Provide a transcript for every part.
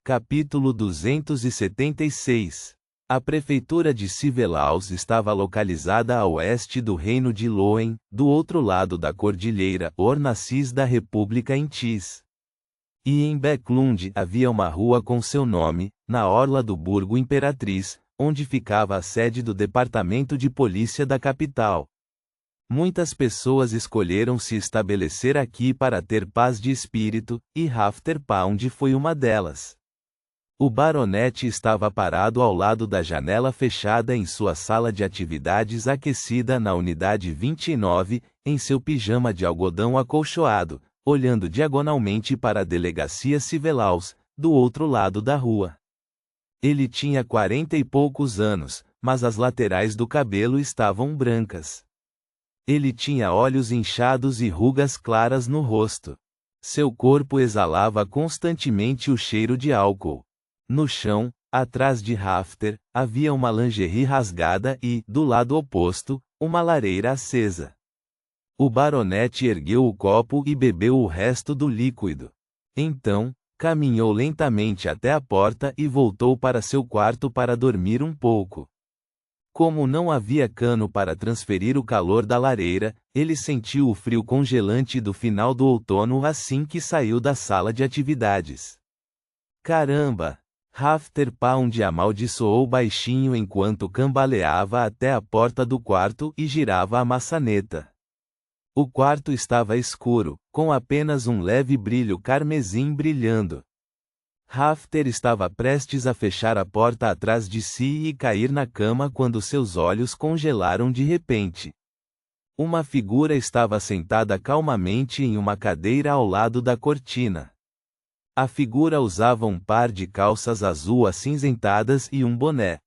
Capítulo 276. A prefeitura de Sivelaus estava localizada a oeste do reino de Loen, do outro lado da cordilheira Ornacis da República em Tis. E em Beclund havia uma rua com seu nome, na orla do Burgo Imperatriz, onde ficava a sede do departamento de polícia da capital. Muitas pessoas escolheram se estabelecer aqui para ter paz de espírito, e Rafterpound foi uma delas. O baronete estava parado ao lado da janela fechada em sua sala de atividades aquecida na unidade 29, em seu pijama de algodão acolchoado, olhando diagonalmente para a delegacia Sivelaus, do outro lado da rua. Ele tinha 40 e poucos anos, mas as laterais do cabelo estavam brancas. Ele tinha olhos inchados e rugas claras no rosto. Seu corpo exalava constantemente o cheiro de álcool. No chão, atrás de Rafter, havia uma lingerie rasgada e, do lado oposto, uma lareira acesa. O baronete ergueu o copo e bebeu o resto do líquido. Então, caminhou lentamente até a porta e voltou para seu quarto para dormir um pouco. Como não havia cano para transferir o calor da lareira, ele sentiu o frio congelante do final do outono assim que saiu da sala de atividades. Caramba! Rafterpound amaldiçoou baixinho enquanto cambaleava até a porta do quarto e girava a maçaneta. O quarto estava escuro, com apenas um leve brilho carmesim brilhando. Rafter estava prestes a fechar a porta atrás de si e cair na cama quando seus olhos congelaram de repente. Uma figura estava sentada calmamente em uma cadeira ao lado da cortina. A figura usava um par de calças azul acinzentadas e um boné.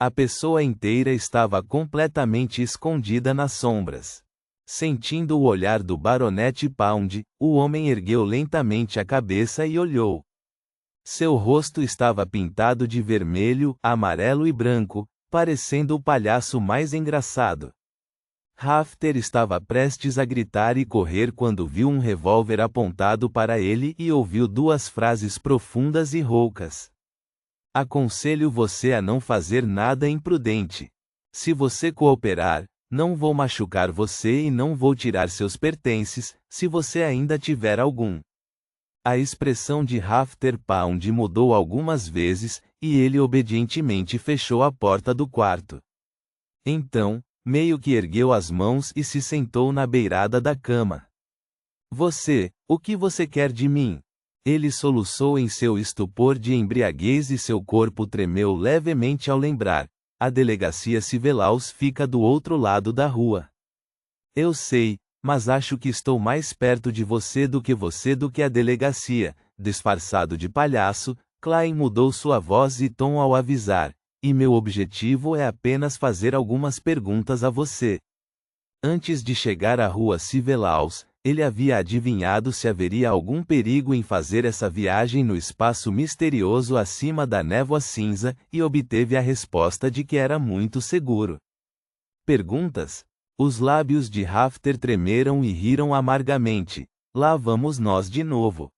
A pessoa inteira estava completamente escondida nas sombras. Sentindo o olhar do baronete Pound, o homem ergueu lentamente a cabeça e olhou. Seu rosto estava pintado de vermelho, amarelo e branco, parecendo o palhaço mais engraçado. Rafter estava prestes a gritar e correr quando viu um revólver apontado para ele e ouviu duas frases profundas e roucas. Aconselho você a não fazer nada imprudente. Se você cooperar, não vou machucar você e não vou tirar seus pertences, se você ainda tiver algum. A expressão de Rafterpound mudou algumas vezes, e ele obedientemente fechou a porta do quarto. Então, meio que ergueu as mãos e se sentou na beirada da cama. O que você quer de mim? Ele soluçou em seu estupor de embriaguez e seu corpo tremeu levemente ao lembrar. A delegacia Sivelaus fica do outro lado da rua. Eu sei, mas acho que estou mais perto de você do que a delegacia. Disfarçado de palhaço, Klein mudou sua voz e tom ao avisar. E meu objetivo é apenas fazer algumas perguntas a você. Antes de chegar à rua Sivelaus, ele havia adivinhado se haveria algum perigo em fazer essa viagem no espaço misterioso acima da névoa cinza, e obteve a resposta de que era muito seguro. Perguntas? Os lábios de Rafter tremeram e riram amargamente. Lá vamos nós de novo.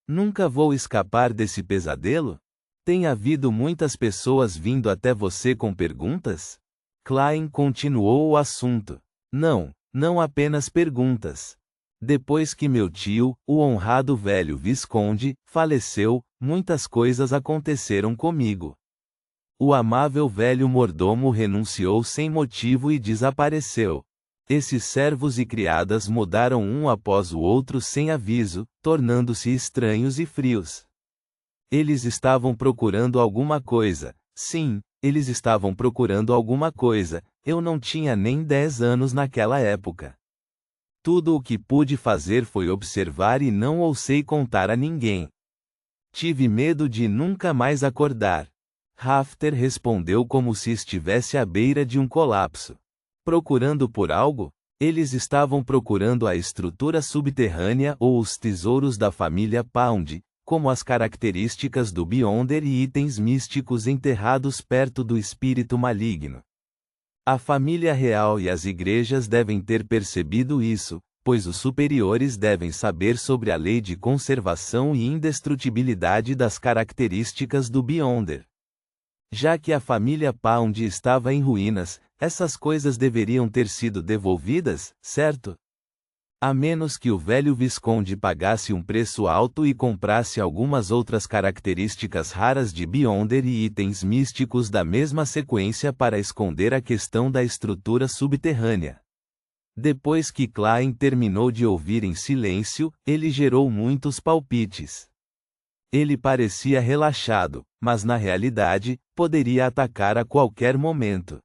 Nunca vou escapar desse pesadelo? Tem havido muitas pessoas vindo até você com perguntas? Klein continuou o assunto. Não apenas perguntas. Depois que meu tio, o honrado velho Visconde, faleceu, muitas coisas aconteceram comigo. O amável velho mordomo renunciou sem motivo e desapareceu. Esses servos e criadas mudaram um após o outro sem aviso, tornando-se estranhos e frios. Eles estavam procurando alguma coisa. Sim, eles estavam procurando alguma coisa. Eu não tinha nem 10 anos naquela época. Tudo o que pude fazer foi observar e não ousei contar a ninguém. Tive medo de nunca mais acordar. Rafter respondeu como se estivesse à beira de um colapso. Procurando por algo? Eles estavam procurando a estrutura subterrânea ou os tesouros da família Pound, como as características do Beyonder e itens místicos enterrados perto do espírito maligno. A família real e as igrejas devem ter percebido isso, pois os superiores devem saber sobre a lei de conservação e indestrutibilidade das características do Beyonder. Já que a família Pound estava em ruínas, essas coisas deveriam ter sido devolvidas, certo? A menos que o velho Visconde pagasse um preço alto e comprasse algumas outras características raras de Beyonder e itens místicos da mesma sequência para esconder a questão da estrutura subterrânea. Depois que Klein terminou de ouvir em silêncio, ele gerou muitos palpites. Ele parecia relaxado, mas na realidade, poderia atacar a qualquer momento.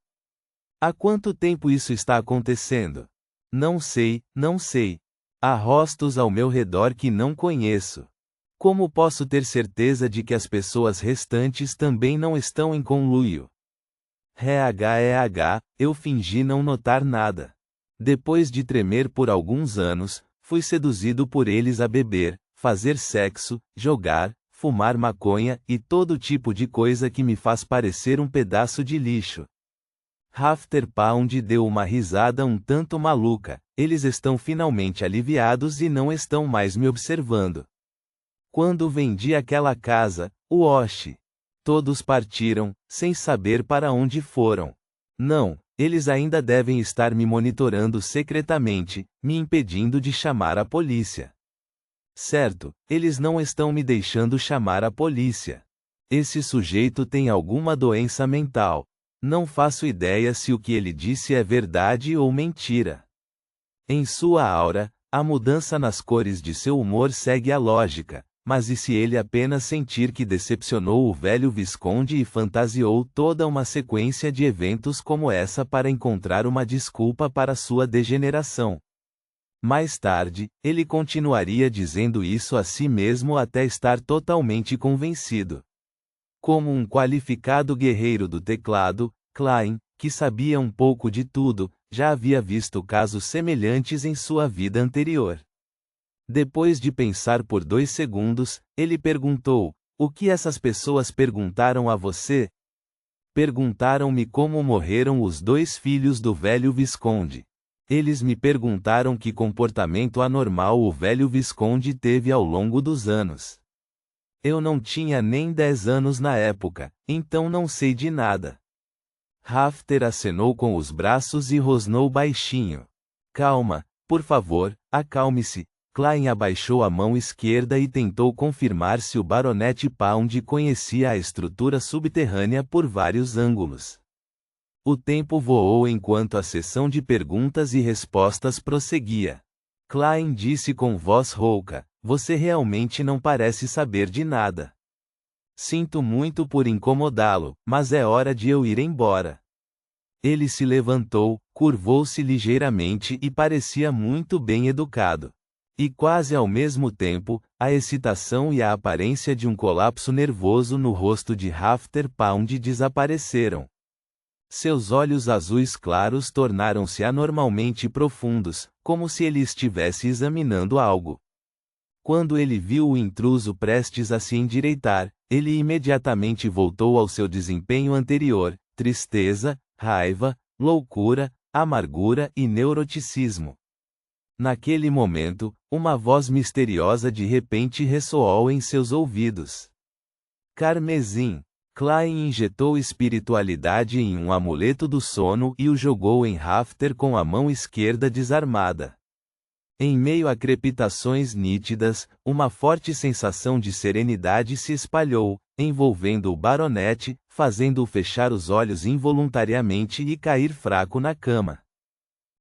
Há quanto tempo isso está acontecendo? Não sei, não sei. Há rostos ao meu redor que não conheço. Como posso ter certeza de que as pessoas restantes também não estão em conluio? Eu fingi não notar nada. Depois de tremer por alguns anos, fui seduzido por eles a beber, fazer sexo, jogar, fumar maconha e todo tipo de coisa que me faz parecer um pedaço de lixo. Rafter Pound deu uma risada um tanto maluca. Eles estão finalmente aliviados e não estão mais me observando. Quando vendi aquela casa, Wash. Todos partiram, sem saber para onde foram. Não, eles ainda devem estar me monitorando secretamente, me impedindo de chamar a polícia. Certo, eles não estão me deixando chamar a polícia. Esse sujeito tem alguma doença mental. Não faço ideia se o que ele disse é verdade ou mentira. Em sua aura, a mudança nas cores de seu humor segue a lógica, mas e se ele apenas sentir que decepcionou o velho Visconde e fantasiou toda uma sequência de eventos como essa para encontrar uma desculpa para sua degeneração? Mais tarde, ele continuaria dizendo isso a si mesmo até estar totalmente convencido. Como um qualificado guerreiro do teclado, Klein, que sabia um pouco de tudo, já havia visto casos semelhantes em sua vida anterior. Depois de pensar por 2 segundos, ele perguntou: "O que essas pessoas perguntaram a você?" "Perguntaram-me como morreram os 2 filhos do velho Visconde. Eles me perguntaram que comportamento anormal o velho Visconde teve ao longo dos anos. Eu não tinha nem 10 anos na época, então não sei de nada." Rafter acenou com os braços e rosnou baixinho. "Calma, por favor, acalme-se." Klein abaixou a mão esquerda e tentou confirmar se o baronete Pound conhecia a estrutura subterrânea por vários ângulos. O tempo voou enquanto a sessão de perguntas e respostas prosseguia. Klein disse com voz rouca: "Você realmente não parece saber de nada. Sinto muito por incomodá-lo, mas é hora de eu ir embora." Ele se levantou, curvou-se ligeiramente e parecia muito bem educado. E quase ao mesmo tempo, a excitação e a aparência de um colapso nervoso no rosto de Rafter Pound desapareceram. Seus olhos azuis claros tornaram-se anormalmente profundos, como se ele estivesse examinando algo. Quando ele viu o intruso prestes a se endireitar, ele imediatamente voltou ao seu desempenho anterior: tristeza, raiva, loucura, amargura e neuroticismo. Naquele momento, uma voz misteriosa de repente ressoou em seus ouvidos. "Carmesim." Klein injetou espiritualidade em um amuleto do sono e o jogou em Rafter com a mão esquerda desarmada. Em meio a crepitações nítidas, uma forte sensação de serenidade se espalhou, envolvendo o baronete, fazendo-o fechar os olhos involuntariamente e cair fraco na cama.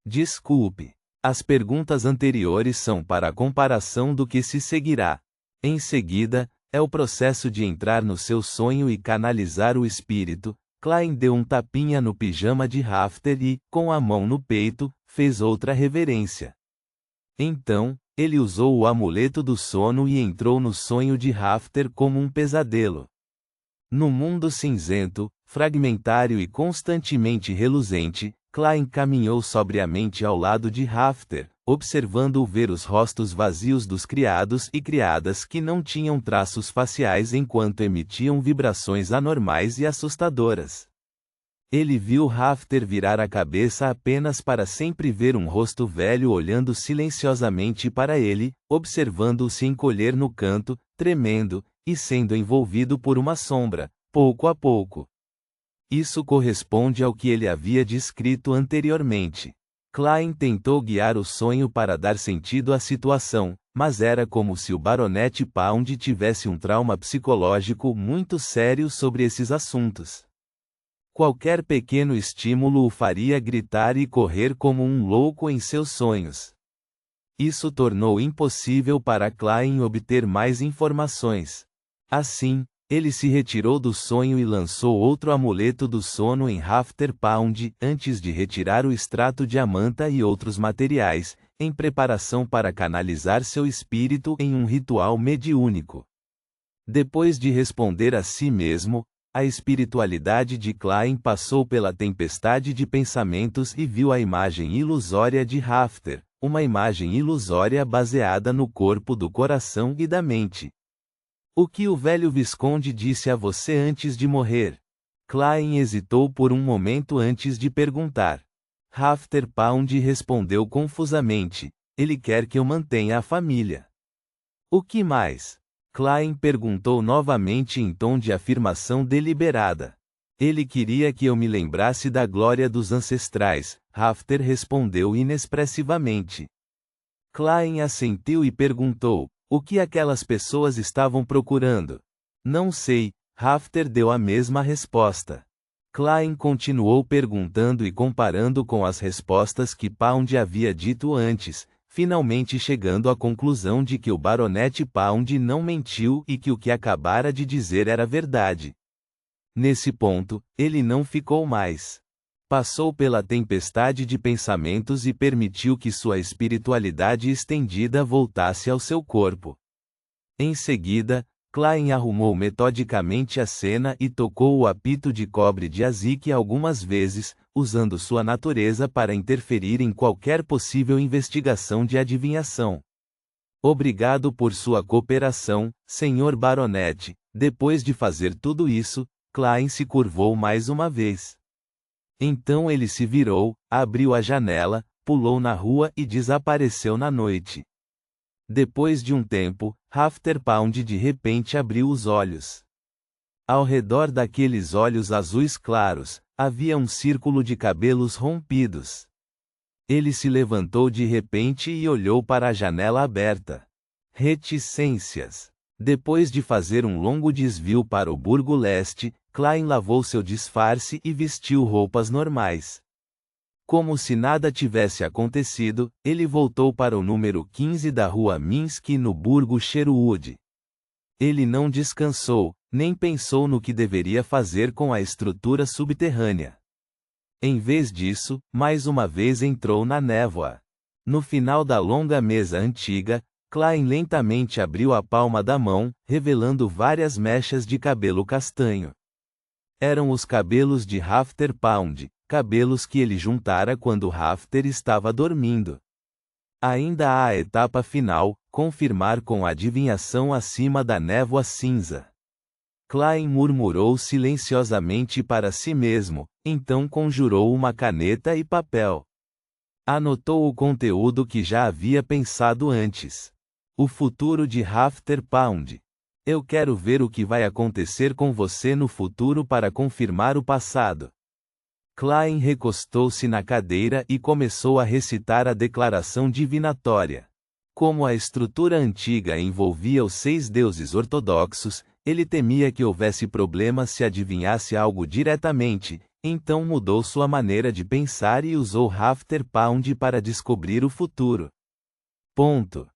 "Desculpe. As perguntas anteriores são para a comparação do que se seguirá. Em seguida, é o processo de entrar no seu sonho e canalizar o espírito." Klein deu um tapinha no pijama de Rafter e, com a mão no peito, fez outra reverência. Então, ele usou o amuleto do sono e entrou no sonho de Rafter como um pesadelo. No mundo cinzento, fragmentário e constantemente reluzente, Klein caminhou sobriamente ao lado de Rafter, observando-o ver os rostos vazios dos criados e criadas que não tinham traços faciais enquanto emitiam vibrações anormais e assustadoras. Ele viu Rafter virar a cabeça apenas para sempre ver um rosto velho olhando silenciosamente para ele, observando-o se encolher no canto, tremendo, e sendo envolvido por uma sombra, pouco a pouco. Isso corresponde ao que ele havia descrito anteriormente. Klein tentou guiar o sonho para dar sentido à situação, mas era como se o Baronet Pound tivesse um trauma psicológico muito sério sobre esses assuntos. Qualquer pequeno estímulo o faria gritar e correr como um louco em seus sonhos. Isso tornou impossível para Klein obter mais informações. Assim, ele se retirou do sonho e lançou outro amuleto do sono em Rafter Pound, antes de retirar o extrato de amanta e outros materiais, em preparação para canalizar seu espírito em um ritual mediúnico. Depois de responder a si mesmo, a espiritualidade de Klein passou pela tempestade de pensamentos e viu a imagem ilusória de Rafter, uma imagem ilusória baseada no corpo do coração e da mente. O que o velho Visconde disse a você antes de morrer? Klein hesitou por um momento antes de perguntar. Rafter Pound respondeu confusamente: ele quer que eu mantenha a família. O que mais? Klein perguntou novamente em tom de afirmação deliberada. Ele queria que eu me lembrasse da glória dos ancestrais, Rafter respondeu inexpressivamente. Klein assentiu e perguntou: o que aquelas pessoas estavam procurando? Não sei, Rafter deu a mesma resposta. Klein continuou perguntando e comparando com as respostas que Pound havia dito antes, finalmente chegando à conclusão de que o Baronet Pound não mentiu e que o que acabara de dizer era verdade. Nesse ponto, ele não ficou mais. Passou pela tempestade de pensamentos e permitiu que sua espiritualidade estendida voltasse ao seu corpo. Em seguida, Klein arrumou metodicamente a cena e tocou o apito de cobre de Azik algumas vezes, usando sua natureza para interferir em qualquer possível investigação de adivinhação. Obrigado por sua cooperação, Sr. Baronet. Depois de fazer tudo isso, Klein se curvou mais uma vez. Então ele se virou, abriu a janela, pulou na rua e desapareceu na noite. Depois de um tempo, Rafter Pound de repente abriu os olhos. Ao redor daqueles olhos azuis claros, havia um círculo de cabelos rompidos. Ele se levantou de repente e olhou para a janela aberta. Reticências. Depois de fazer um longo desvio para o Burgo Leste, Klein lavou seu disfarce e vestiu roupas normais. Como se nada tivesse acontecido, ele voltou para o número 15 da rua Minsky no Burgo Sherwood. Ele não descansou, nem pensou no que deveria fazer com a estrutura subterrânea. Em vez disso, mais uma vez entrou na névoa. No final da longa mesa antiga, Klein lentamente abriu a palma da mão, revelando várias mechas de cabelo castanho. Eram os cabelos de Rafter Pound, cabelos que ele juntara quando Rafter estava dormindo. Ainda há a etapa final, confirmar com a adivinhação acima da névoa cinza. Klein murmurou silenciosamente para si mesmo, então conjurou uma caneta e papel. Anotou o conteúdo que já havia pensado antes. O futuro de Rafter Pound. Eu quero ver o que vai acontecer com você no futuro para confirmar o passado. Klein recostou-se na cadeira e começou a recitar a declaração divinatória. Como a estrutura antiga envolvia os 6 deuses ortodoxos, ele temia que houvesse problemas se adivinhasse algo diretamente, então mudou sua maneira de pensar e usou Rafter Pound para descobrir o futuro. Ponto.